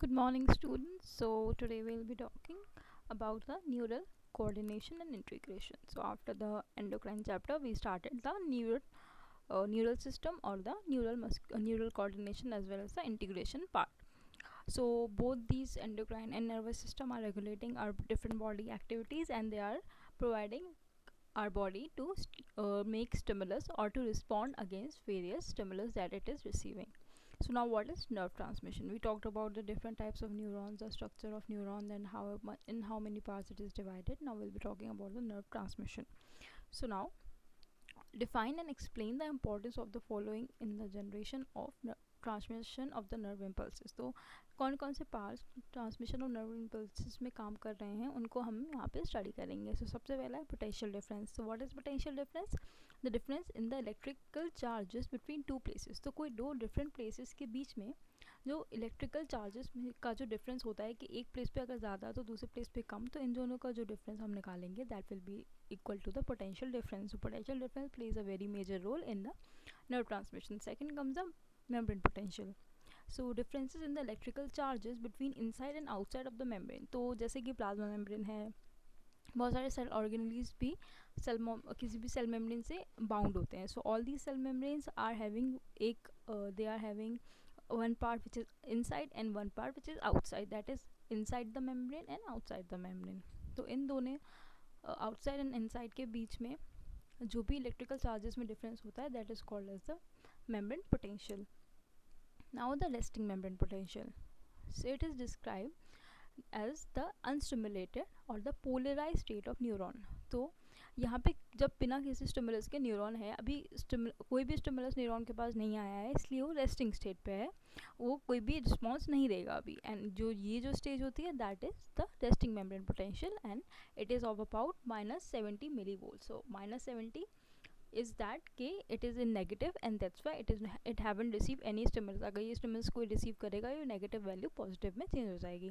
Good morning, students. So, today we'll be talking about the neural coordination and integration. So, after the endocrine chapter, we started the neural system or the neural coordination as well as the integration part. So, both these endocrine and nervous system are regulating our different body activities, and they are providing our body to make stimulus or to respond against various stimulus that it is receiving. So now what is nerve transmission? We talked about the different types of neurons, the structure of neuron, and in how many parts it is divided. Now we'll be talking about the nerve transmission. So now define and explain the importance of the following in the generation of transmission of the nerve impulses. तो कौन कौन से parts transmission of nerve impulses में काम कर रहे हैं उनको हम यहाँ पे स्टडी करेंगे. सो सबसे पहला है potential difference. So what is potential difference? The difference in the electrical charges between two places. तो कोई दो डिफरेंट प्लेसेस के बीच में जो इलेक्ट्रिकल चार्जेस का जो डिफरेंस होता है कि एक प्लेस पे अगर ज़्यादा तो दूसरे प्लेस पे कम, तो इन दोनों का जो डिफरेंस हम निकालेंगे that will be equal to the potential difference. So potential difference plays a very major role in the nerve transmission. Second comes the membrane potential. So differences in the electrical charges between inside and outside of the membrane. तो जैसे कि plasma membrane है, बहुत सारे cell organelles भी किसी भी cell membrane से बाउंड होते हैं. So all these cell membranes are having they are having one part which is inside and one part which is outside, that is inside the membrane and outside the membrane. तो इन दोनों outside and inside के बीच में जो भी electrical charges में difference होता है that is called as the membrane potential. Now the resting membrane potential. So it is describe as the unstimulated और the polarise state of neuron. तो यहाँ पे जब बिना किसी स्टिमुलस के न्यूरॉन है, अभी कोई भी स्टिमुलस न्यूरॉन के पास नहीं आया है, इसलिए वो रेस्टिंग स्टेट पे है, वो कोई भी रिस्पॉन्स नहीं देगा अभी. एंड जो स्टेज होती है that is the resting membrane potential and it is of about -70 millivolt. So -70 is that कि it is in negative and that's why it haven't received any stimulus. अगर ये stimulus कोई receive करेगा, ये negative value positive में change हो जाएगी.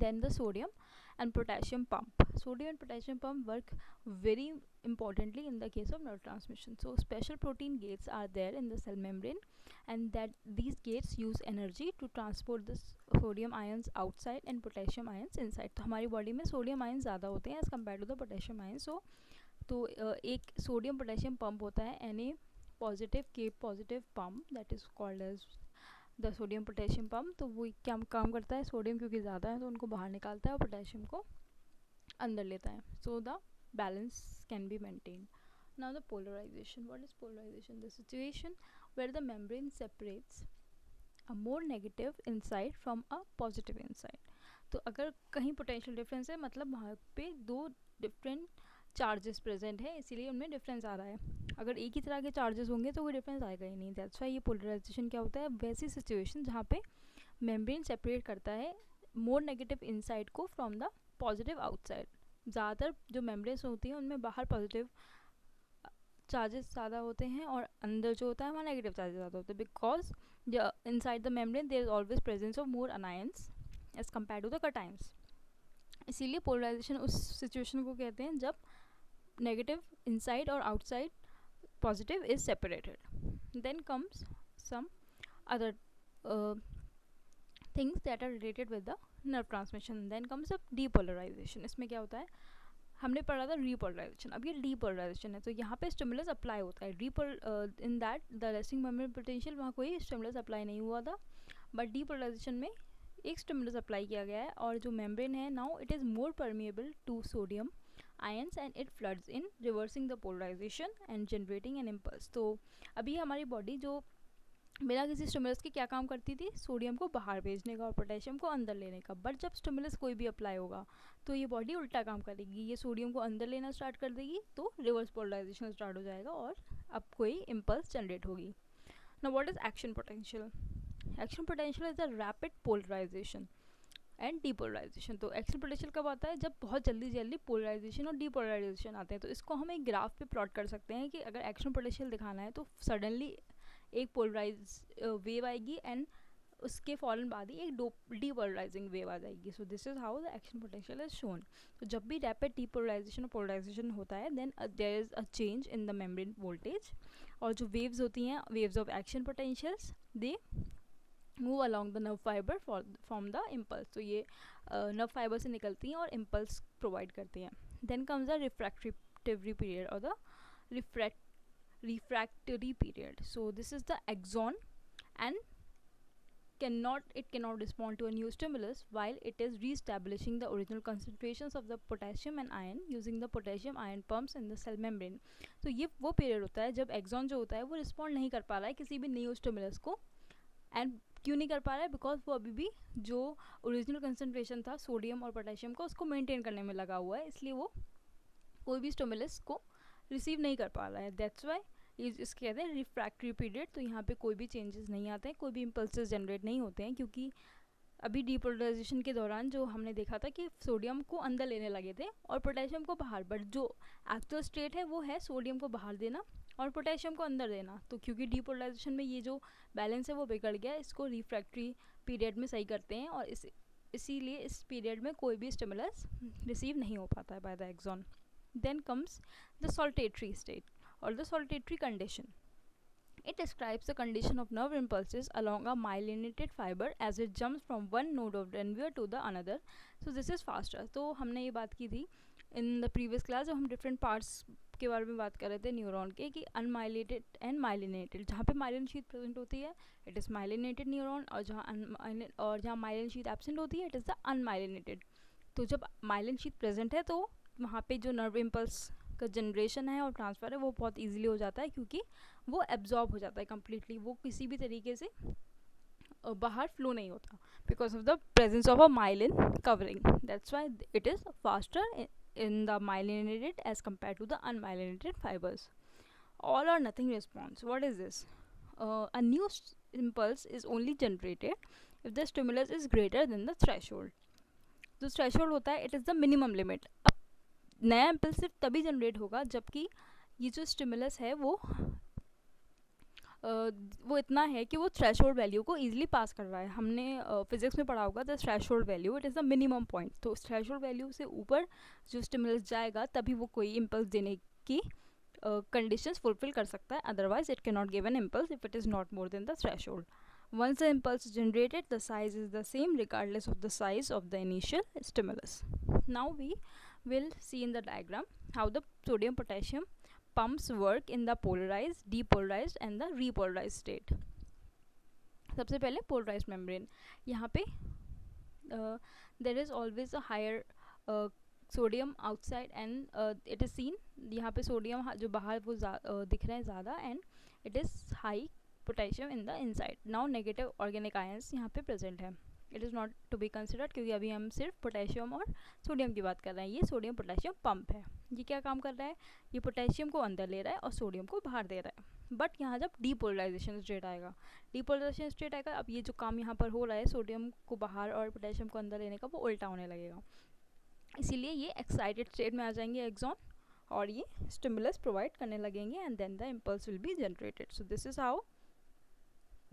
Then the sodium and potassium pump. Sodium and potassium pump work very importantly in the case of nerve transmission. So special protein gates are there in the cell membrane, and that these gates use energy to transport the sodium ions outside and potassium ions inside. तो हमारी body में sodium ion ज़्यादा होते हैं as compare to the potassium ion. So तो एक sodium potassium pump होता है, N A positive K positive pump, that is called as the sodium potassium pump. तो वो क्या काम करता है, सोडियम क्योंकि ज़्यादा है तो उनको बाहर निकालता है और पोटेशियम को अंदर लेता है. So the balance can be maintained. Now the polarization. What is polarization? The situation where the membrane separates a more negative inside from a positive inside. तो अगर कहीं पोटेंशियल डिफरेंस है, मतलब वहाँ पे दो डिफरेंट चार्जेस प्रेजेंट है, इसीलिए उनमें डिफरेंस आ रहा है. अगर एक ही तरह के चार्जेस होंगे तो कोई डिफरेंस आएगा ही नहीं. दैट्स वाई ये पोलराइजेशन क्या होता है, वैसी सिचुएशन जहाँ पे मेम्ब्रेन सेपरेट करता है मोर नेगेटिव इनसाइड को फ्रॉम द पॉजिटिव आउटसाइड. ज़्यादातर जो मेम्ब्रेन्स होती हैं उनमें बाहर पॉजिटिव चार्जेस ज़्यादा होते हैं और अंदर जो होता है वहाँ नेगेटिव चार्जेस ज़्यादा होते हैं, because inside the membrane there is always presence of more anions as compare to the cations. इसीलिए पोलराइजेशन उस सिचुएशन को कहते हैं जब negative inside or outside positive is separated. Then comes some other uh, things that are related with the nerve transmission. Then comes up depolarization. इसमें क्या होता है, हमने पढ़ा था repolarization, अब ये depolarization है. तो यहाँ पे स्टिमुलस अप्लाई होता है. In that the resting membrane potential, वहाँ कोई स्टिमुलस अप्लाई नहीं हुआ था, बट डीपोलराइजेशन में एक स्टिमुलस अप्लाई किया गया है और जो मेम्ब्रेन है now it is more permeable to sodium ions and it floods in reversing the polarization and generating an impulse. तो अभी हमारी बॉडी जो बिना किसी स्टिमुलस के क्या काम करती थी, सोडियम को बाहर भेजने का और पोटेशियम को अंदर लेने का. बट जब स्टिमुलस कोई भी अप्लाई होगा तो ये बॉडी उल्टा काम करेगी, ये सोडियम को अंदर लेना स्टार्ट कर देगी, तो रिवर्स पोलराइजेशन स्टार्ट हो जाएगा और अब कोई इम्पल्स जनरेट होगी. Now what is action potential? Action potential is the rapid polarization and depolarization. तो एक्शन पोटेंशियल कब आता है, जब बहुत जल्दी जल्दी पोलराइजेशन और डीपोलराइजेशन आते हैं. तो इसको हम एक ग्राफ पे प्लॉट कर सकते हैं कि अगर एक्शन पोटेंशियल दिखाना है तो सडनली एक पोलराइज वेव आएगी एंड उसके फौरन बाद ही एक डीपोलराइजिंग वेव आ जाएगी. So this is how the action potential is shown. तो जब भी रैपिड डीपोलराइजेशन और पोलराइजेशन होता है then there is a change in the membrane voltage, और जो वेव्स होती हैं waves of action potentials they move along the nerve fibre from the impulse. तो ये नर्व फाइबर से निकलती हैं और इम्पल्स प्रोवाइड करती हैं। Then comes the refractive period और the refractory period. So this is the axon, and cannot respond to a new stimulus while it is re-establishing the original concentrations of the potassium and iron using the potassium ion pumps in the cell membrane. तो ये वो period होता है जब axon जो होता है वो रिस्पॉन्ड नहीं कर पा रहा है किसी भी न्यू स्टिमुलस को। एंड क्यों नहीं कर पा रहा है? बिकॉज वो अभी भी जो ओरिजिनल कंसनट्रेशन था सोडियम और पोटेशियम का उसको मेंटेन करने में लगा हुआ है, इसलिए वो कोई भी स्टिमुलस को रिसीव नहीं कर पा रहा है। दैट्स वाई इसके कहते हैं रिफ्रैक्टरी पीरियड। तो यहाँ पे कोई भी चेंजेस नहीं आते हैं, कोई भी इम्पल्सेस जनरेट नहीं होते हैं, क्योंकि अभी डीपोलराइजेशन के दौरान जो हमने देखा था कि सोडियम को अंदर लेने लगे थे और पोटेशियम को बाहर, बट जो एक्चुअल स्टेट है वो है सोडियम को बाहर देना और पोटेशियम को अंदर देना। तो क्योंकि डीपोलराइजेशन में ये जो बैलेंस है वो बिगड़ गया, इसको रिफ्रैक्टरी पीरियड में सही करते हैं और इसीलिए इस पीरियड में कोई भी स्टिमुलस रिसीव नहीं हो पाता है by the axon. Then comes the saltatory state or the saltatory condition. It describes the condition of nerve impulses along a myelinated fiber as it jumps from one node of the nerve to the another. So this is faster. तो हमने ये बात की थी in the previous class जब हम different parts के बारे में बात कर रहे थे न्यूरॉन के, कि अनमाइलिनेटेड एंड माइलिनेटेड। जहाँ पे माइलिन शीट प्रेजेंट होती है इट इज़ माइलिनेटेड न्यूरॉन, और जहाँ माइलिन शीट एब्सेंट होती है इट इज़ द अनमाइलिनेटेड। तो जब माइलिन शीट प्रेजेंट है तो वहाँ पे जो नर्व इम्पल्स का जनरेशन है और ट्रांसफ़र है वो बहुत इजीली हो जाता है, क्योंकि वो एब्जॉर्ब हो जाता है कम्प्लीटली, वो किसी भी तरीके से बाहर फ्लो नहीं होता because of the presence of a myelin covering. That's why it is faster in the myelinated as compared to the unmyelinated fibers. All or nothing response. What is this? A new impulse is only generated if the stimulus is greater than the threshold. जो threshold होता है it is the minimum limit. अब नया impulse सिर्फ तभी generate होगा जबकि ये जो स्टिमुलस है वो इतना है कि वो थ्रेशोल्ड वैल्यू को ईजिली पास कर रहा है। हमने फिजिक्स में पढ़ा होगा the threshold value it is the minimum point. तो थ्रेशोल्ड वैल्यू से ऊपर जो स्टिमुलस जाएगा तभी वो कोई इम्पल्स देने की कंडीशंस फुलफिल कर सकता है, otherwise it can not give an impulse if it is not more than the threshold. Once the impulse is generated, the size is the same regardless of the size of the initial stimulus. Now we will see in the diagram how the sodium potassium pumps work in the polarized, depolarized and the repolarized state. सबसे पहले polarized membrane, यहाँ पे there is always a higher sodium outside and it is seen, यहाँ पे sodium जो बाहर वो दिख रहे हैं ज़्यादा, and it is high potassium in the inside. Now negative organic ions यहाँ पे present है. It is not to be considered क्योंकि अभी हम सिर्फ पोटेशियम और सोडियम की बात कर रहे हैं। ये सोडियम पोटेशियम पंप है। ये क्या काम कर रहा है? ये पोटेशियम को अंदर ले रहा है और सोडियम को बाहर दे रहा है। बट यहाँ जब डीपोलराइजेशन स्टेट आएगा, डीपोलराइजेशन स्टेट आएगा, अब ये जो काम यहाँ पर हो रहा है सोडियम को बाहर और पोटेशियम को अंदर लेने का, वो उल्टा होने लगेगा। इसीलिए ये एक्साइटेड स्टेट में आ जाएंगे एक्सॉन और ये स्टिमुलस प्रोवाइड करने लगेंगे and then the impulse will be generated. So this is how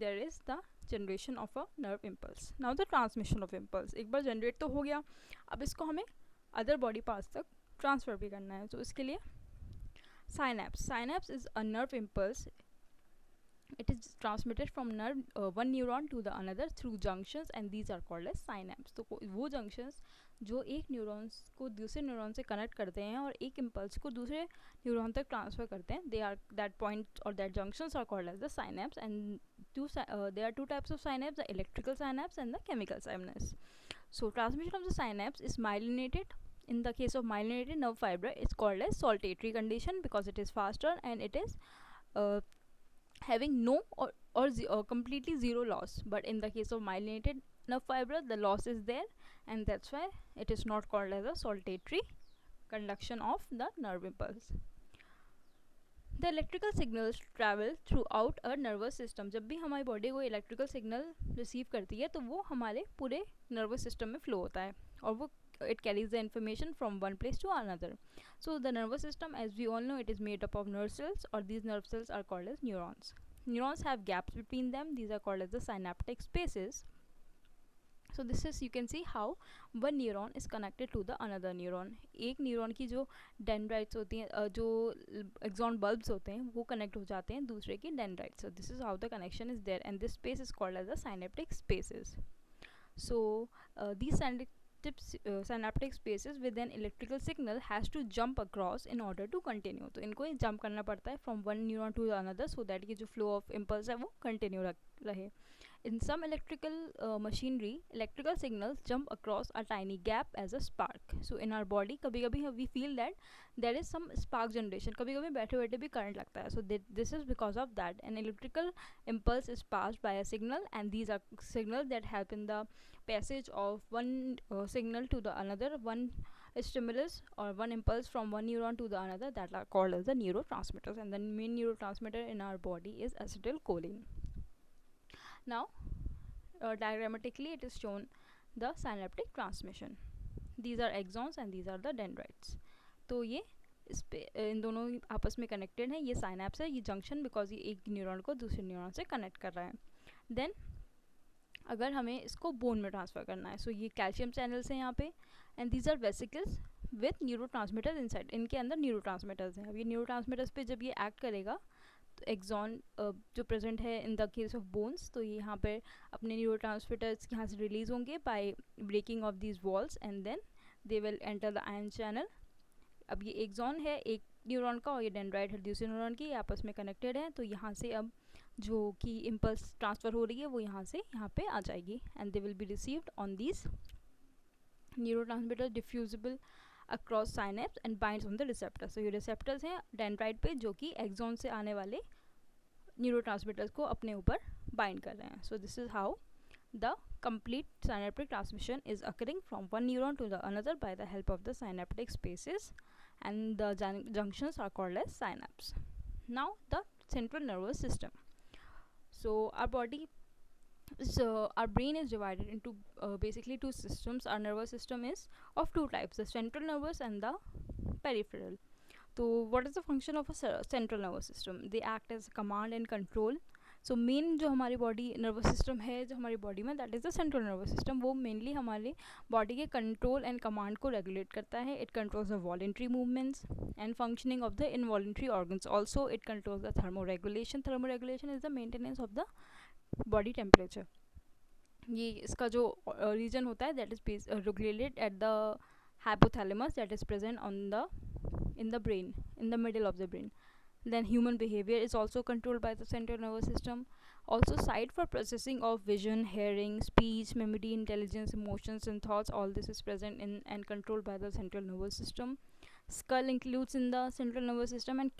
there is the generation of a nerve impulse. Now the transmission of impulse, एक बार जनरेट तो हो गया, अब इसको हमें अदर बॉडी पार्ट्स तक ट्रांसफ़र भी करना है। तो इसके लिए synapse is a nerve impulse. It is transmitted from one neuron to the another through junctions and these are called as synapse. तो वो junctions जो एक न्यूरॉन्स को दूसरे न्यूरॉन से कनेक्ट करते हैं और एक इम्पल्स को दूसरे न्यूरॉन तक ट्रांसफ़र करते हैं, दे आर दैट पॉइंट और that junctions are called as the synapse and there are two types of synapse, the electrical synapse and the chemical synapse. So transmission of the synapse is myelinated. In the case of myelinated nerve fiber, it's called as saltatory condition because it is faster and it is having no or completely zero loss. But in the case of myelinated nerve fiber, the loss is there and that's why it is not called as a saltatory conduction of the nerve impulse. The electrical signals travel throughout a nervous system. जब भी हमारी body को electrical signal receive करती है तो वो हमारे पूरे नर्वस सिस्टम में फ्लो होता है और वो it carries the information from one place to another. So the nervous system, as we all know, it is made up of nerve cells, or these nerve cells are called as neurons. Neurons have gaps between them. These are called as the synaptic spaces. So this is, you can see how one neuron is connected to the another neuron. एक neuron की जो dendrites होती हैं, जो axon bulbs होते हैं, वो connect हो जाते हैं दूसरे की dendrites. So this is how the connection is there, and this space is called as the synaptic spaces. So these synaptic spaces with an electrical signal has to jump across in order to continue. तो इनको jump करना पड़ता है from one neuron to another so that कि जो flow of impulse है वो continue रहे. In some electrical machinery, electrical signals jump across a tiny gap as a spark. So in our body, कभी कभी we feel that there is some spark generation. कभी कभी बैठे बैठे भी current लगता है. So this is because of that. An electrical impulse is passed by a signal, and these are signals that help in the passage of one signal to the another, one stimulus or one impulse from one neuron to the another, that are called as the neurotransmitters. And the main neurotransmitter in our body is acetylcholine. Now diagrammatically it is shown the synaptic transmission. These are axons and these are the dendrites. तो ये इस पे इन दोनों आपस में connected है. ये synapse है, ये जंक्शन, बिकॉज ये एक न्यूरॉन को दूसरे न्यूरॉन से कनेक्ट कर रहा है. देन अगर हमें इसको बोन में ट्रांसफ़र करना है, सो ये कैल्शियम चैनल्स हैं यहाँ पे, and these are vesicles with neurotransmitters inside. इनके अंदर न्यूरोट्रांसमीटर्स हैं. अब ये न्यूरोट्रांसमीटर्स पे जब ये एक्ट करेगा तो एक्सॉन जो प्रेजेंट है इन द केस ऑफ बोन्स, तो ये यहाँ पे अपने न्यूरोट्रांसमीटर्स यहाँ से रिलीज होंगे by breaking off these walls, and then they will enter the ion channel. अब ये एक्सॉन है एक न्यूरॉन का और ये डेंड्राइट है दूसरे न्यूरॉन की, आपस में कनेक्टेड है. तो यहाँ से अब जो कि इम्पल्स ट्रांसफ़र हो रही है वो यहाँ से यहाँ पे आ जाएगी, and they will be received on these neurotransmitter diffusible across synapse and binds on the receptors. तो ये रिसेप्टर्स हैं डेंड्राइट पे जो कि एक्सॉन से आने वाले न्यूरोट्रांसमीटर्स को अपने ऊपर बाइंड कर रहे हैं. सो this is how the complete synaptic transmission is occurring from one neuron to the another by the help of the synaptic spaces, and the junctions are called as synapse. Now the central nervous system. So our body our brain is divided into basically two systems. Our nervous system is of two types, the central nervous and the peripheral. So what is the function of a central nervous system? They act as command and control. So main जो हमारी body nervous system है जो हमारी body में, that is the central nervous system. वो mainly हमारे body के control and command को रेगुलेट करता है. It controls the voluntary movements and functioning of the involuntary organs. Also it controls the thermoregulation. Thermoregulation is the maintenance of the body temperature. ये इसका जो reason होता है that is regulated at the hypothalamus that is present on the in the brain, in the middle of the brain. Then human behavior is also controlled by the central nervous system. Also site for processing of vision, hearing, speech, memory, intelligence, emotions and thoughts, all this is present in and controlled by the central nervous system. Skull includes in the central nervous system, and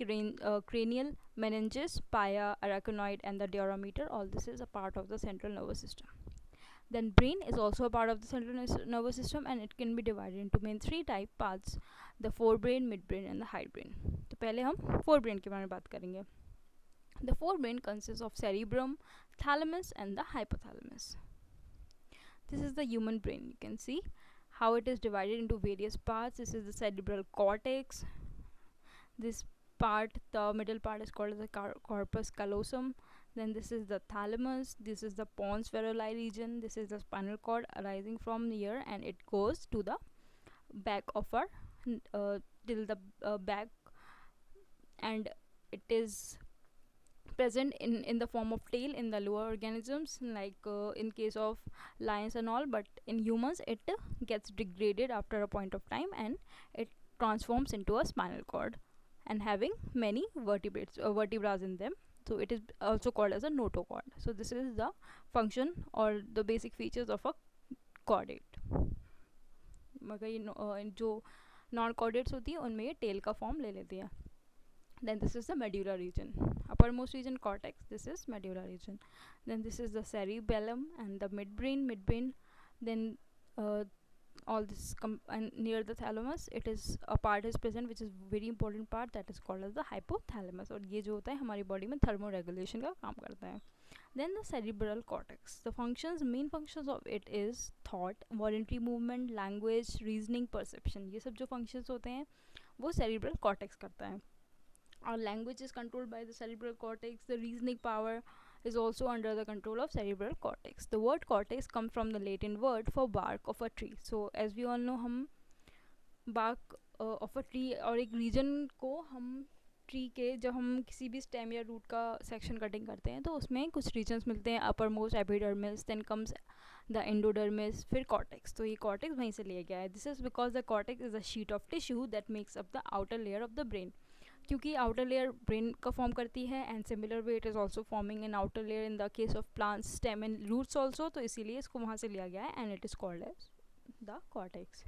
cranial meninges, pia, arachnoid and the durometer, all this is a part of the central nervous system. Then brain is also a part of the central nervous system, and it can be divided into main three type parts: the forebrain, midbrain and the hindbrain. तो पहले हम forebrain के बारे में बात करेंगे. The forebrain consists of cerebrum, thalamus and the hypothalamus. This is the human brain. You can see how it is divided into various parts. This is the cerebral cortex. This part, the middle part, is called the corpus callosum. Then this is the thalamus, this is the pons feruli region, this is the spinal cord arising from here, and it goes to the back of our till the back, and it is present in the form of tail in the lower organisms, like in case of lions and all, but in humans it gets degraded after a point of time and it transforms into a spinal cord and having many vertebrae in them. So it is also called as a notochord. So this is the function or the basic features of a chordate. मगर ये जो non chordates होती है उनमें ये tell का form ले लेती है. Then this is the medulla region, uppermost region cortex, this is medulla region. Then this is the cerebellum and the midbrain. Then all this and near the thalamus it is a part is present which is very important part, that is called as the hypothalamus. और ये जो होता है हमारी body में thermoregulation का काम करता है. Then the cerebral cortex, the main functions of it is thought, voluntary movement, language, reasoning, perception. ये सब जो functions होते हैं वो cerebral cortex करता है. Our language is controlled by the cerebral cortex. The reasoning power is also under the control of cerebral cortex. The word cortex comes from the Latin word for bark of a tree. So as we all know, हम bark of a tree और एक region को हम tree के जब हम किसी भी स्टेम या रूट का सेक्शन कटिंग करते हैं तो उसमें कुछ रीजन्स मिलते हैं, uppermost epidermis, then comes the endodermis, फिर कॉर्टेक्स. तो ये कॉर्टेक्स वहीं से लिया गया है. This is because the cortex is a sheet of tissue that makes up the outer layer of the brain. क्योंकि आउटर लेयर ब्रेन का फॉर्म करती है and similar way it is also forming in outer layer in the case of plants, stem and roots also. तो इसीलिए इसको वहाँ से लिया गया है and it is called as the cortex.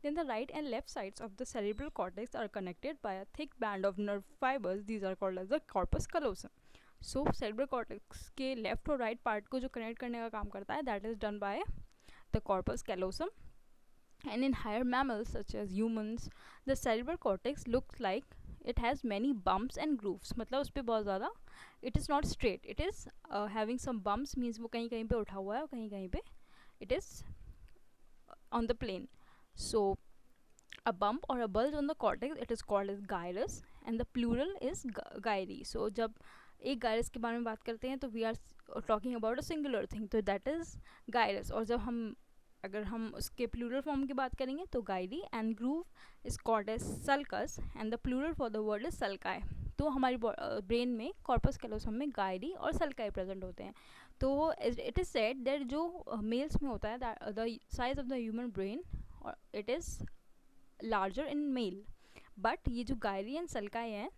Then the right and left sides of the cerebral cortex are connected by a thick band of nerve fibers. These are called as the corpus callosum. So cerebral cortex के left और right part को जो connect करने का काम करता है that is done by the corpus callosum. And in higher mammals such as humans, the cerebral cortex looks like it has many bumps and grooves. मतलब उस पर बहुत ज़्यादा it is not straight. It is having some bumps means वो कहीं कहीं पे उठा हुआ है और कहीं कहीं पे it is on the plane. So a bump or a bulge on the cortex, it is called as gyrus and the plural is gyri. So जब एक gyrus के बारे में बात करते हैं तो we are talking about a singular thing, तो that is gyrus. और जब हम अगर हम उसके प्लूरल फॉर्म की बात करेंगे तो gyri. And groove is called as sulcus and the plural for the word is sulci. तो हमारी ब्रेन में कॉर्पस कैलोसम में गायरी और सल्काई प्रेजेंट होते हैं. तो इट इज़ सेड दैट जो मेल्स में होता है the size of the human brain it is larger in male, but ये जो गायरी एंड सल्काई हैं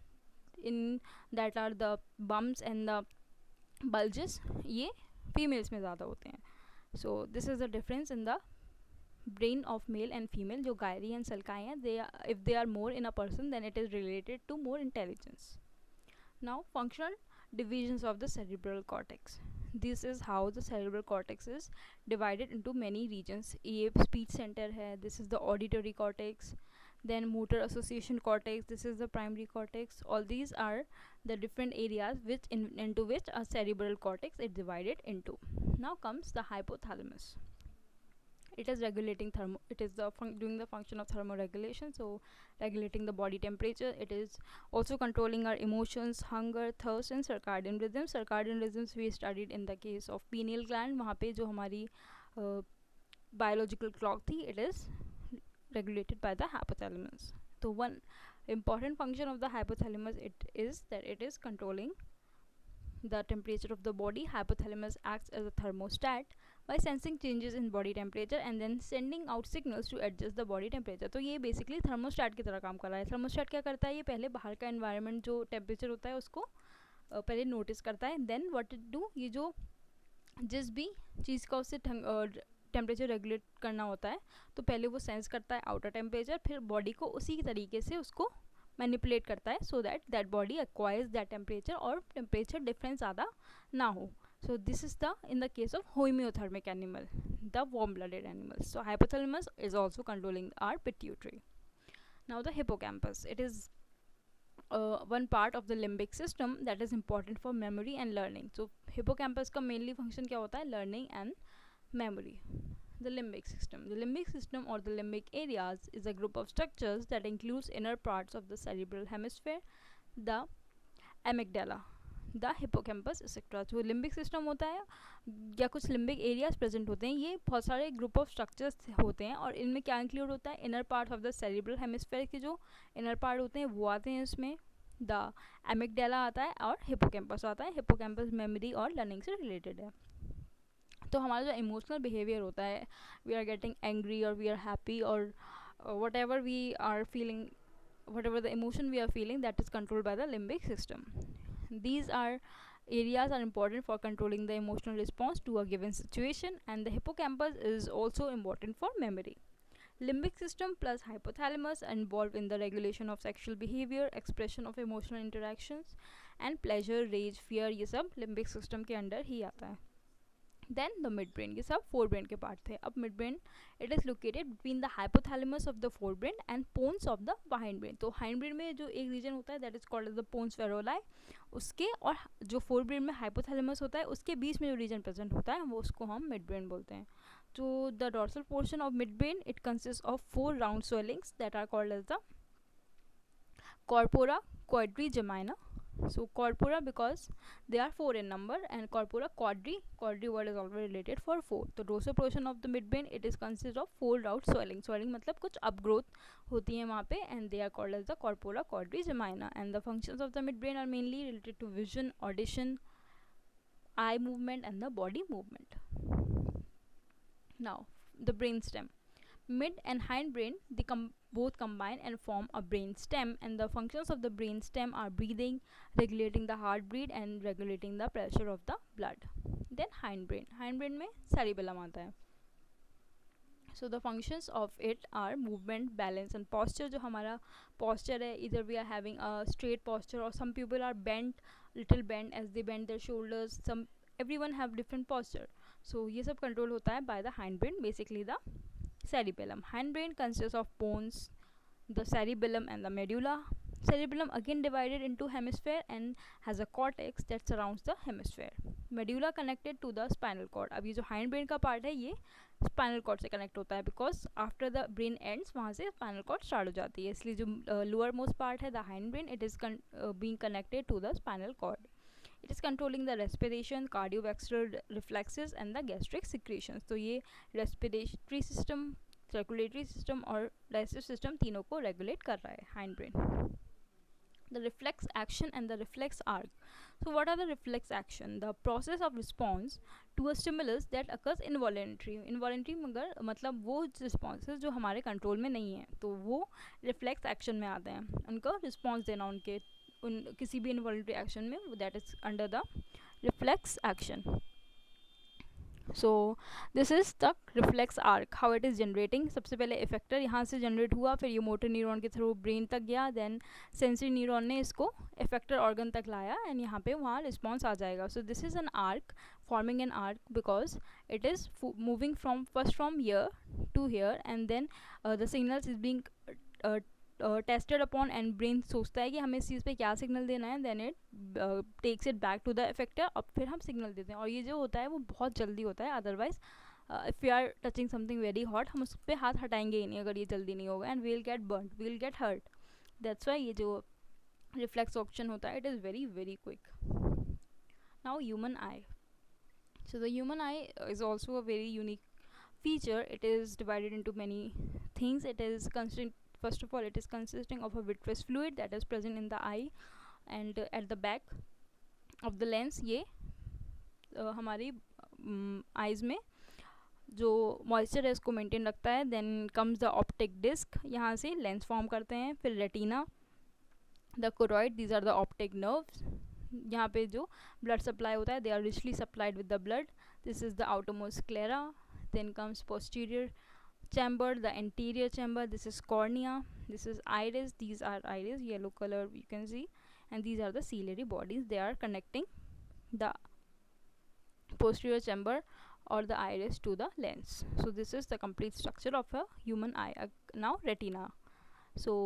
in that are the bumps and the bulges, ये फीमेल्स में ज़्यादा होते हैं. So this is the difference in the brain of male and female. जो gyri and sulci हैं, if they are more in a person, then it is related to more intelligence. Now functional divisions of the cerebral cortex. This is how the cerebral cortex is divided into many regions. ये speech center है. This is the auditory cortex. Then motor association cortex. This is the primary cortex. All these are the different areas into which a cerebral cortex is divided into. Now comes the hypothalamus. It is regulating it is doing the function of thermoregulation, so regulating the body temperature. It is also controlling our emotions, hunger, thirst and circadian rhythms. Circadian rhythms we studied in the case of pineal gland. वहाँ पे जो हमारी biological clock थी, it is regulated by the hypothalamus. So one important function of the hypothalamus is that it is controlling the temperature of the body. Hypothalamus acts as a thermostat by sensing changes in body temperature and then sending out signals to adjust the body temperature. तो ये basically thermostat की तरह काम कर रहा है. Thermostat क्या करता है, ये पहले बाहर का environment जो temperature होता है उसको पहले notice करता है. Then what it do, ये जो जिस भी चीज़ का उससे टेम्परेचर रेगुलेट करना होता है तो पहले वो सेंस करता है आउटर टेम्परेचर, फिर बॉडी को उसी तरीके से उसको मैनिपुलेट करता है so that body acquires that temperature और टेम्परेचर डिफरेंस ज़्यादा ना हो. So this is in the case of homeothermic animal, the warm-blooded animals. So hypothalamus is also controlling our pituitary. Now the hippocampus. It is one part of the limbic system that is important for memory and learning. So hippocampus का mainly function क्या होता है, learning and memory. The limbic system. The limbic system or the limbic areas is a group of structures that includes inner parts of the cerebral hemisphere, the amygdala, the hippocampus etcetera. जो limbic system होता है या कुछ limbic areas present होते हैं, ये बहुत सारे ग्रुप ऑफ स्ट्रक्चर्स होते हैं और इनमें क्या इंक्लूड होता है, inner part of the cerebral hemisphere के जो इनर पार्ट होते हैं वो आते हैं इसमें, द एमिगडाला आता है और हिपोकैम्पस आता है. हिपोकैम्पस मेमोरी और लर्निंग से रिलेटेड है. तो हमारा जो इमोशनल बिहेवियर होता है, वी आर गेटिंग एंग्री और वी आर हैप्पी और whatever we are feeling, whatever the emotion we are feeling, that is controlled by the limbic system. These areas are important for controlling the emotional response to a given situation, and the hippocampus is also important for memory. Limbic system plus hypothalamus are involved in the regulation of sexual behavior, expression of emotional interactions and pleasure, rage, fear. ये सब limbic system के under ही आता है. Then the midbrain, ये सब forebrain के part थे. अब midbrain, it is located between the hypothalamus of the forebrain and pons of the hindbrain. तो hindbrain में जो एक region होता है that is called as the pons feruli, उसके और जो forebrain में hypothalamus होता है उसके बीच में जो region present होता है वो उसको हम midbrain बोलते हैं. तो the dorsal portion of midbrain, it consists of 4 round swellings that are called as the corpora quadrigemina, So corpora, because they are four in number, and corpora quadri word is always related for four. तो dorsal portion of the midbrain, it is consists of four route swelling मतलब कुछ upgrowth होती है वहाँ पे, and they are called as the corpora quadrigemina. And the functions of the midbrain are mainly related to vision, audition, eye movement, and the body movement. Now the brainstem. Mid and hindbrain, they both combine and form a brain stem, and the functions of the brain stem are breathing, regulating the heartbeat, and regulating the pressure of the blood. Then hindbrain में cerebellum आता है. So the functions of it are movement, balance, and posture. जो हमारा posture है, either we are having a straight posture, or some people are little bent as they bend their shoulders. Everyone have different posture. So ये सब control होता है by the hindbrain, basically the cerebellum. Hindbrain consists of bones, the cerebellum, and the medulla. Cerebellum again divided into hemisphere and has a cortex that surrounds the hemisphere. Medulla connected to the spinal cord. अब ये जो hindbrain का part है ये spinal cord से connect होता है, because after the brain ends वहाँ से spinal cord start हो जाती है, इसलिए जो lower most part है the hindbrain, it is being connected to the spinal cord. It is controlling the respiration, cardiovascular reflexes, and the gastric secretions. तो ये respiratory system, circulatory system और digestive system तीनों को regulate कर रहा है hindbrain. The reflex action and the reflex arc. So what are the reflex action? The process of response to a stimulus that occurs involuntary. Involuntary मगर मतलब वो responses जो हमारे control में नहीं है, तो वो reflex action में आते हैं. उनको response देना उनके किसी भी involuntary action में, that is under the reflex action. So this is the reflex arc, how it is generating. सबसे पहले effector यहाँ से generate हुआ, फिर ये motor neuron के through brain तक गया, then sensory neuron ने इसको effector organ तक लाया, and यहाँ पे वहाँ response आ जाएगा. So this is an arc, forming an arc, because it is moving from here to here, and then the signals is being tested upon, and brain सोचता है कि हमें इस चीज़ पे क्या सिग्नल देना है, then it takes it back to the effector, अब फिर हम सिग्नल देते हैं. और ये जो होता है वो बहुत जल्दी होता है, otherwise if you are touching something very hot, हम उस पर हाथ हटाएंगे ही नहीं अगर ये जल्दी नहीं होगा, and we'll get burn, we'll get hurt. That's why ये जो रिफ्लेक्स ऑप्शन होता है, it is very very quick. Now human eye. So the human eye is also a very unique feature. It is divided into many things. It is first of all, it is consisting of a vitreous fluid that is present in the eye, and at the back of the lens ये हमारी eyes में जो moisture है इसको maintain रखता है. Then comes the optic disc, यहाँ से लेंस फॉर्म करते हैं. फिर retina, the choroid, these are the optic nerves. यहाँ पे जो ब्लड सप्लाई होता है, they are richly supplied with the blood. This is the outermost sclera. Then comes posterior chamber, the anterior chamber, this is cornea, this is iris, these are iris, yellow color you can see, and these are the ciliary bodies, they are connecting the posterior chamber or the iris to the lens. So this is the complete structure of a human eye. Now retina. So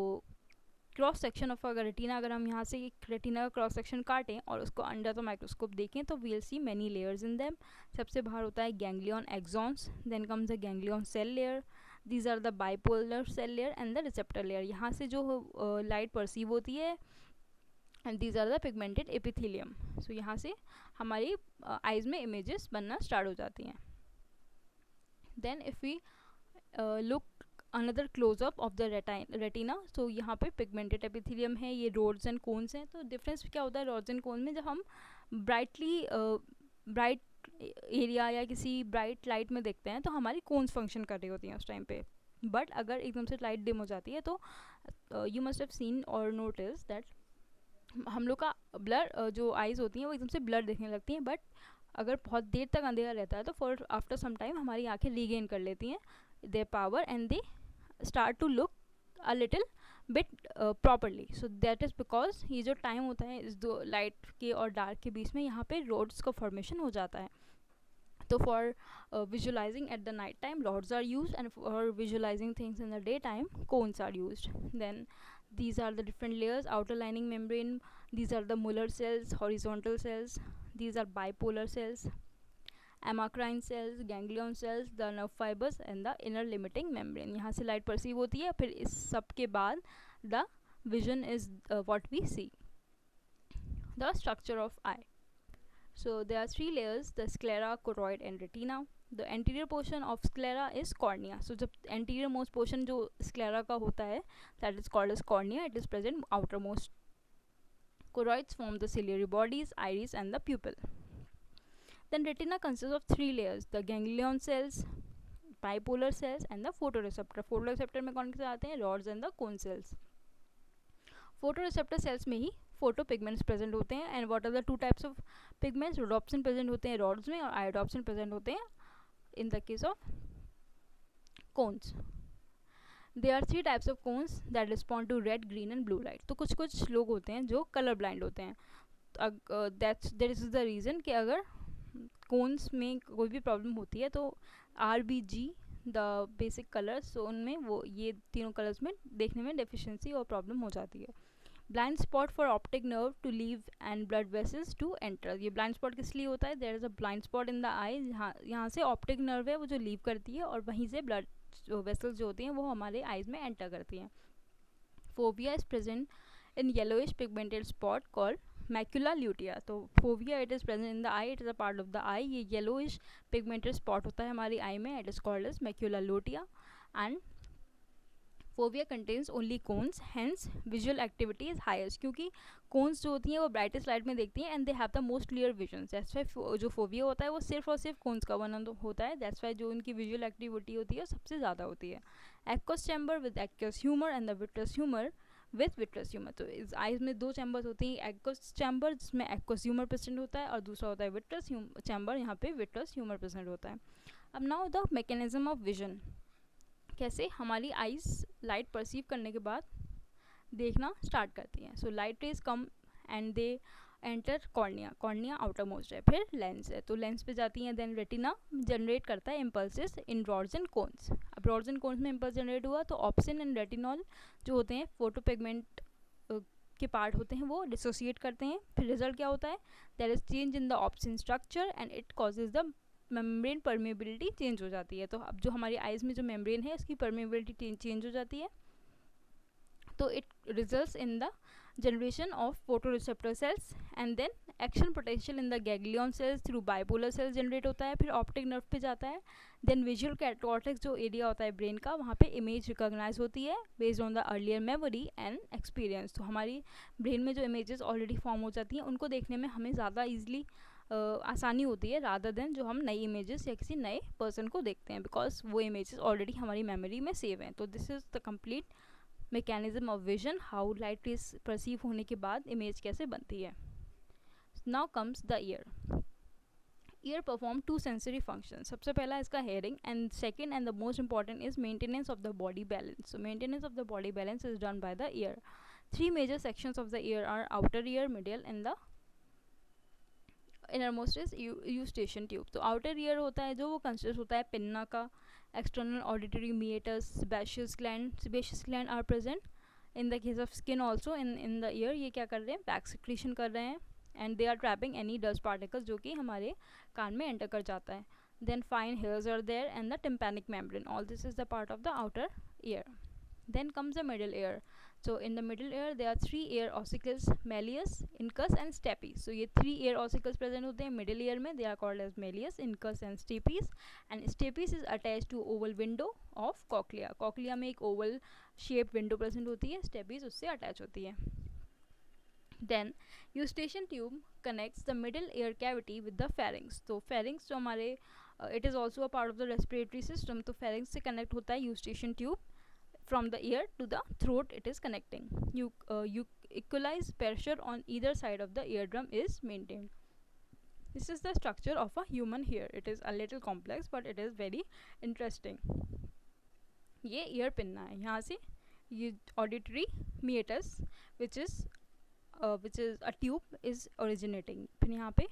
cross section of अगर retina, अगर हम यहाँ से retina का cross section काटें और उसको under the microscope देखें तो we'll see many layers in them. सबसे बाहर होता है ganglion axons, then comes the ganglion cell layer, these are the bipolar cell layer and the receptor layer. यहाँ से जो लाइट परसीव होती है, and these are the pigmented epithelium. So यहाँ से हमारी आइज में इमेजेस बनना स्टार्ट हो जाती हैं. Then if we look another closeup of the retina, so यहाँ पे पिगमेंटेड एपिथेलियम है, ये रोड्स एंड कोन्स हैं. तो डिफरेंस क्या होता है रोड्स एंड कोन्स में, जब हम ब्राइट एरिया या किसी ब्राइट लाइट में देखते हैं तो हमारी कोन्स फंक्शन कर रही होती हैं उस टाइम पे. बट अगर एकदम से लाइट डिम हो जाती है तो यू मस्ट हैव सीन और नोटिस दैट हम लोग का ब्लर जो आइज़ होती हैं वो एकदम से ब्लर दिखने लगती हैं. बट अगर बहुत देर तक अंधेरा रहता है तो फॉर आफ्टर सम टाइम हमारी आँखें रीगेन कर लेती हैं their power, and they start to look a little bit properly. So that is because ये जो टाइम होता है इस दो लाइट के और डार्क के बीच में, यहाँ पे रोड्स का फॉर्मेशन हो जाता है. तो for visualising at the night time rods are used, and for visualizing things in the daytime cones are used. Then these are the different layers: outer lining membrane, these are the Muller cells, horizontal cells, these are bipolar cells, amacrine cells, ganglion cells, the nerve fibers and the inner limiting membrane. यहाँ से light perceive होती है, फिर इस सब के बाद the vision is what we see. The structure of eye. So there are three layers: the sclera, choroid, and retina. The anterior portion of sclera is cornea. So जब anterior most portion जो sclera का होता है, that is called as cornea. It is present outermost. Choroids form the ciliary bodies, iris, and the pupil. Then retina consists of three layers: the ganglion cells, bipolar cells, and the photoreceptor. Photoreceptor में कौन से आते हैं? Rods and the cone cells. Photoreceptor cells में ही photo pigments present होते हैं. And what are the two types of pigments? Rhodopsin present होते हैं रॉड्स में और आयोडोप्सिन प्रेजेंट होते हैं in the case of cones. There are three types of cones that respond to red, green and blue light. तो कुछ कुछ लोग होते हैं जो कलर ब्लाइंड होते हैं. दैट इज द रीज़न कि अगर कोन्स में कोई भी प्रॉब्लम होती है तो RBG द बेसिक कलर्स, तो उनमें वो ये तीनों कलर्स में देखने में डेफिशिएंसी और प्रॉब्लम हो जाती है. Blind spot for optic nerve to leave and blood vessels to enter. ये ब्लाइंड स्पॉट किस लिए होता है? There is a blind spot in the eye. यहाँ से ऑप्टिक नर्व है वो जो लीव करती है और वहीं से ब्लड वेसल्स जो होती हैं वो हमारे आइज में एंटर करती हैं. Fovea is present in yellowish pigmented spot called macula lutea. तो fovea it is present in the eye, it is a part of the eye. ये येलोइश पिगमेंटेड स्पॉट होता है हमारी आई में. It is called as macula lutea. And fovea contains only cones, hence visual activity is highest. क्योंकि cones जो होती हैं वो ब्राइटेस्ट लाइट में देखती हैं and they have the most clear vision. That's why जो फोविया होता है वो सिर्फ और सिर्फ कोन्स का बना होता है. दैट्स वाई जो उनकी विजुअल एक्टिविटी होती है सबसे ज़्यादा होती है. Aqueous chamber with aqueous humour and the vitreous humour with vitreous humour. तो इस आइज में दो चैम्बर्स होती हैं. एक्वस चैम्बर जिसमें एक्वस ह्यूमर प्रेजेंट होता है और दूसरा होता है विट्रस चैम्बर, यहाँ पे विट्रस ह्यूमर प्रेजेंट होता है. अब now the mechanism of vision. कैसे हमारी आइज लाइट परसीव करने के बाद देखना स्टार्ट करती हैं. So light rays come and they enter cornea. Cornea outer most है, फिर लेंस है, तो लेंस पे जाती हैं. देन रेटिना जनरेट करता है impulses in rods and cones. अब रॉड्स एंड कोन्स में इम्पल्स जनरेट हुआ तो ऑप्सिन एंड रेटिनॉल जो होते हैं फोटो पिगमेंट के पार्ट होते हैं वो डिसोसिएट करते हैं. फिर रिजल्ट क्या होता है? There is change in the opsin structure and it causes the membrane permeability change हो जाती है. तो अब जो हमारी आइज में जो मेम्ब्रेन है उसकी परमेबिलिटी चेंज हो जाती है. तो it results in the generation of photoreceptor cells and then action potential in the ganglion cells through bipolar cells generate होता है. फिर ऑप्टिक नर्व पे जाता है. देन विजुअल कॉर्टेक्स जो एरिया होता है ब्रेन का, वहाँ पे इमेज रिकॉग्नाइज होती है based on the earlier memory and experience. तो हमारी ब्रेन में जो इमेजेस ऑलरेडी फॉर्म हो जाती हैं उनको देखने में हमें ज़्यादा ईजिली आसानी होती है रादर देन जो हम नई इमेजेस या किसी नए पर्सन को देखते हैं, बिकॉज वो इमेजेस ऑलरेडी हमारी मेमोरी में सेव हैं. तो this is the complete mechanism of vision, how light is perceive होने के बाद इमेज कैसे बनती है. Now comes the ear. Ear perform two sensory function. सबसे पहला इसका hearing and second and the most important is maintenance of the body balance. So maintenance of the body balance is done by the ear. Three major sections of the ear are outer ear, middle and the innermost is eustachian tube. तो outer ear होता है जो वो consist होता है pinna का. External auditory meatus, sebaceous gland are present. In the case of skin also in the ear ये क्या कर रहे हैं? वैक्स सिक्रीशन कर रहे हैं and they are trapping any dust particles जो कि हमारे कान में एंटर कर जाता है. Then fine hairs are there and the tympanic membrane. All this is the part of the outer ear. Then comes the middle ear. So in the middle ear there are three ear ossicles: malleus, incus and stapes. So ये three ear ossicles present होते हैं middle ear में. They are called as malleus, incus and stapes. And stapes is attached to oval window of cochlea. Cochlea में एक oval shaped window present होती है, stapes उससे attach होती है. Then eustachian tube connects the middle ear cavity with the pharynx. तो pharynx जो हमारे it is also a part of the respiratory system. तो pharynx से connect होता है eustachian tube. From the ear to the throat it is connecting. You equalize pressure on either side of the eardrum is maintained. This is the structure of a human hair. It is a little complex but it is very interesting. ये ear pinna है. यहाँ से ये auditory meatus which is a tube is originating. फिर यहाँ पे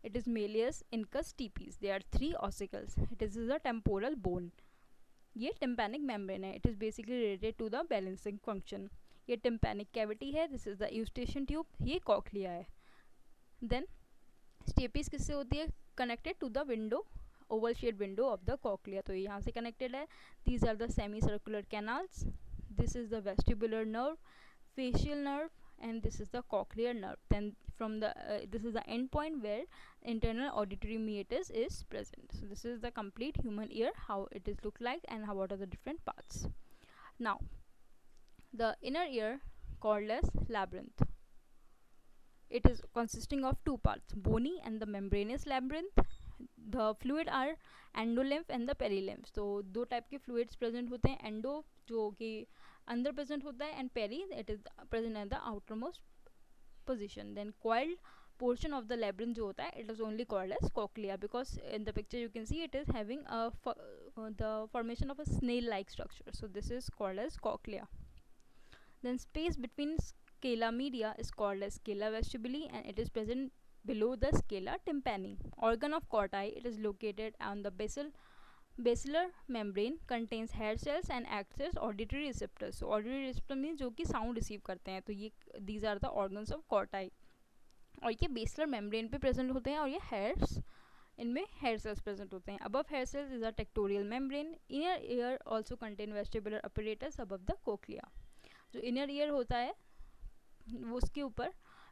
it is malleus, incus, stapes. There are three ossicles. It is a temporal bone. ये tympanic membrane है. It is basically related to the balancing function. ये tympanic cavity है. This is the Eustachian tube. ये cochlea है. Then stapes किससे होती है? Connected to the window, oval shaped window of the cochlea. तो ये यहाँ से कनेक्टेड है. These are the semicircular canals. This is the vestibular nerve, facial nerve and this is the cochlear nerve. Then from the this is the end point where internal auditory meatus is present. So this is the complete human ear, how it is look like and what are the different parts. Now the inner ear called as labyrinth. It is consisting of two parts, bony and the membranous labyrinth. The fluid are endolymph and the perilymph. तो दो type के fluids present होते हैं, endo जो कि अंदर present होता है and peri it is present at the outermost position. Then coiled portion of the labyrinth जो होता है it is only called as cochlea, because in the picture you can see it is having the formation of a snail like structure. So this is called as cochlea. Then space between scala media is called as scala vestibuli, and it is present below the scala tympani. Organ of Corti, it is located on the basilar membrane, contains hair cells and acts as auditory receptors. So auditory receptor means जो कि sound receive करते हैं. तो ये these are the organs of Corti. और ये basilar membrane पे present होते हैं और ये hairs इनमें hair cells present होते हैं. Above hair cells is a tectorial membrane. Inner ear also contain vestibular apparatus above the cochlea. जो inner ear होता है वो उसके ऊपर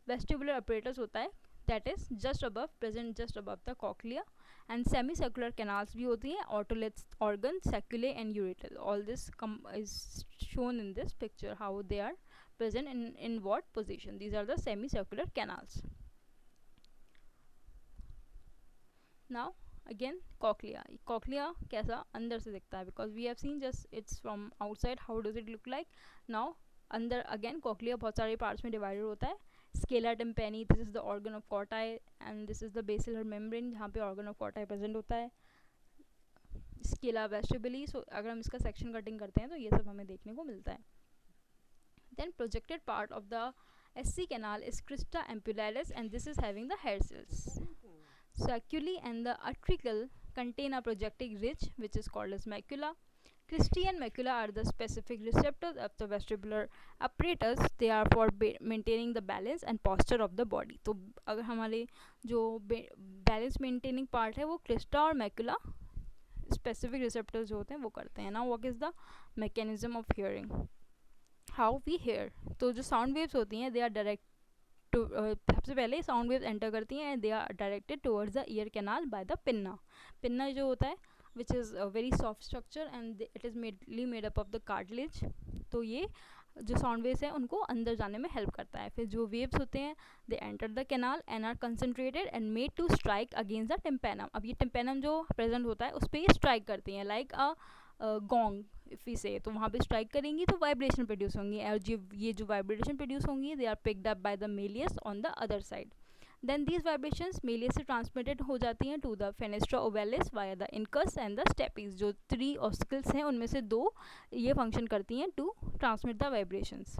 vestibular apparatus होता है, that is just above, present just above the cochlea, and semicircular canals भी होती हैं, otoliths organs, saculae and ureter. All this is shown in this picture, how they are present in what position. These are the semicircular canals. Now again cochlea. Cochlea कैसा अंदर से दिखता है, because we have seen just it's from outside, how does it look like. Now अंदर again cochlea बहुत सारे parts में divided होता है. Scala tympani, this is the organ of Corti, and this is the basilar membrane जहाँ पे organ of Corti present होता है. Scala vestibuli. सो अगर हम इसका सेक्शन कटिंग करते हैं तो ये सब हमें देखने को मिलता है. Then projected part of the SC canal is crista ampullaris, and this is having the hair cells. Saculi and the atricle contain a projecting ridge which is called as macula. Cristae and macula are the specific receptors of the vestibular apparatus. They are for maintaining the balance and posture of the body. तो अगर हमारे जो balance maintaining part है वो crista और macula specific receptors जो होते हैं वो करते हैं. Now what is the mechanism of hearing? How we hear? तो जो sound waves होती हैं they are direct to सबसे पहले sound waves enter करती हैं and they are directed towards the ear canal by the pinna. Pinna जो होता है which is a very soft structure and it is mainly made up of the cartilage. तो ये जो sound waves है उनको अंदर जाने में help करता है. फिर जो waves होते हैं they enter the canal and are concentrated and made to strike against the tympanum. अब ये tympanum जो present होता है उस पर ये strike करती हैं like a gong if we say. तो वहाँ पे strike करेंगी तो vibration produce होंगी, और ये जो vibration produce होंगी they are picked up by the malleus on the other side. Then these vibrations malleus से transmitted हो जाती हैं to the fenestra ovalis via the incus and the stapes. जो 3 ossicles हैं उनमें से 2 ये function करती हैं to transmit the vibrations.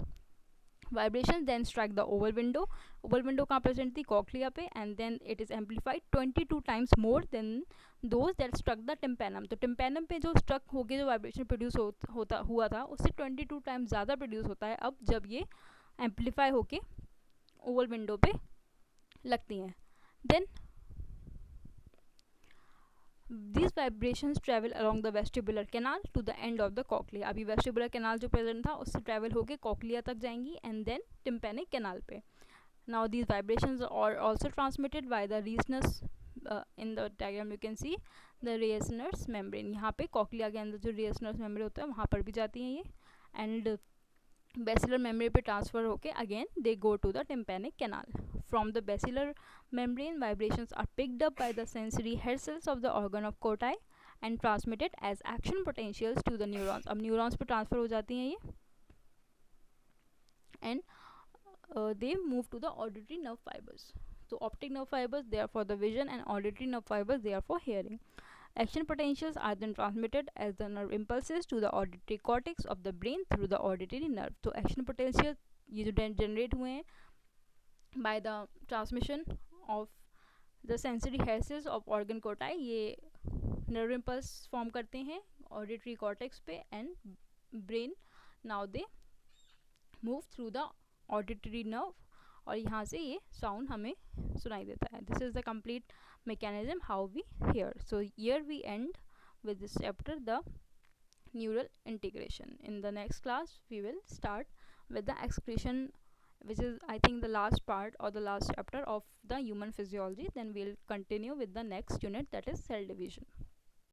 Vibrations then strike the oval window. Oval window कहाँ present थी? Cochlea पे, and then it is amplified 22 times more than those that struck the tympanum. तो tympanum पे जो struck होके जो vibration produce हुआ था उससे 22 times ज़्यादा produce होता है अब जब ये amplify होके oval window पे लगती हैं. Then these vibrations travel along the vestibular canal to the end of the cochlea. अभी vestibular canal जो present था उससे travel होके cochlea तक जाएंगी and then tympanic canal पे. Now these vibrations are also transmitted by the Reisner's in the diagram you can see the Reisner's membrane. यहाँ पे cochlea के अंदर जो Reisner's membrane होता है वहाँ पर भी जाती हैं ये, and basilar membrane पे transfer होके again they go to the tympanic canal. From the basilar membrane, vibrations are picked up by the sensory hair cells of the organ of Corti and transmitted as action potentials to the neurons. अब neurons पे transfer हो जाती हैं ये, and they move to the auditory nerve fibers. So optic nerve fibers they are for the vision, and auditory nerve fibers they are for hearing. Action potentials are then transmitted as the nerve impulses to the auditory cortex of the brain through the auditory nerve. तो action potential ये जो generate हुए हैं by the transmission of the sensory hair cells of organ corti, ये nerve impulse form करते हैं auditory cortex पे and brain. Now they move through the auditory nerve और यहाँ से ये sound हमें सुनाई देता है. This is the complete mechanism how we hear. So here we end with this chapter, the neural integration. In the next class we will start with the excretion which is I think the last part or the last chapter of the human physiology. Then we'll continue with the next unit, that is cell division.